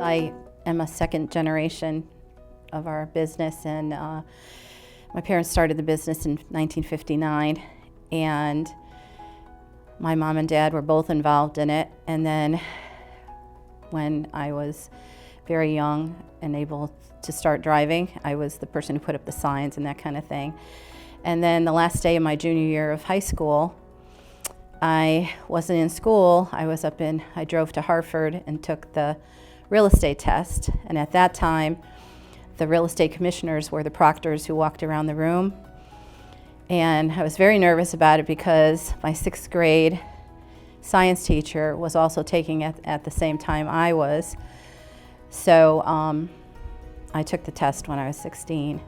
I am a second generation of our business, and my parents started the business in 1959, and my mom and dad were both involved in it. And then when I was very young and able to start driving, I was the person who put up the signs and that kind of thing. And then the last day of my junior year of high school, I wasn't in school. I drove to Hartford and took the real estate test. And at that time, the real estate commissioners were the proctors who walked around the room. And I was very nervous about it because my sixth grade science teacher was also taking it at the same time I was. So I took the test when I was 16.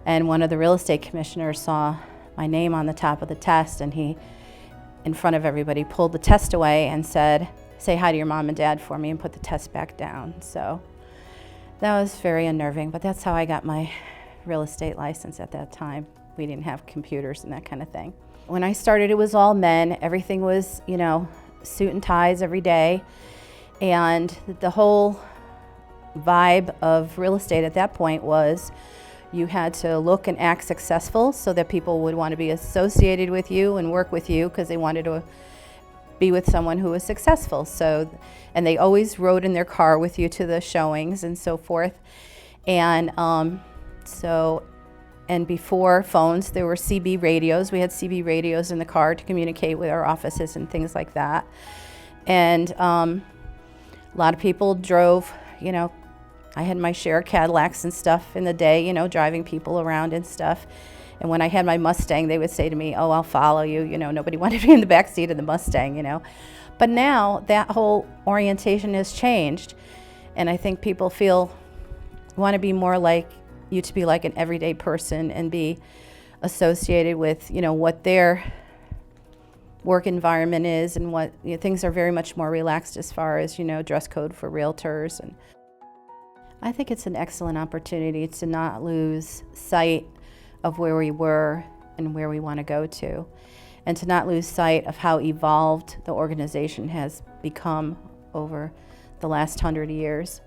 And one of the real estate commissioners saw my name on the top of the test, and he, in front of everybody, pulled the test away and said, "Say hi to your mom and dad for me," and put the test back down. So that was very unnerving, but that's how I got my real estate license at that time. We didn't have computers and that kind of thing. When I started, it was all men. Everything was, suit and ties every day. And the whole vibe of real estate at that point was you had to look and act successful so that people would want to be associated with you and work with you because they wanted to be with someone who was successful. And they always rode in their car with you to the showings and so forth. And and before phones, there were CB radios. We had CB radios in the car to communicate with our offices and things like that. And a lot of people drove, I had my share of Cadillacs and stuff in the day, driving people around and stuff. And when I had my Mustang, they would say to me, "Oh, I'll follow you." Nobody wanted to be in the back seat of the Mustang, But now that whole orientation has changed. And I think people want to be more like you, to be like an everyday person and be associated with, what their work environment is, and what things are very much more relaxed as far as, dress code for realtors. And I think it's an excellent opportunity to not lose sight of where we were and where we want to go to, and to not lose sight of how evolved the organization has become over the last 100 years.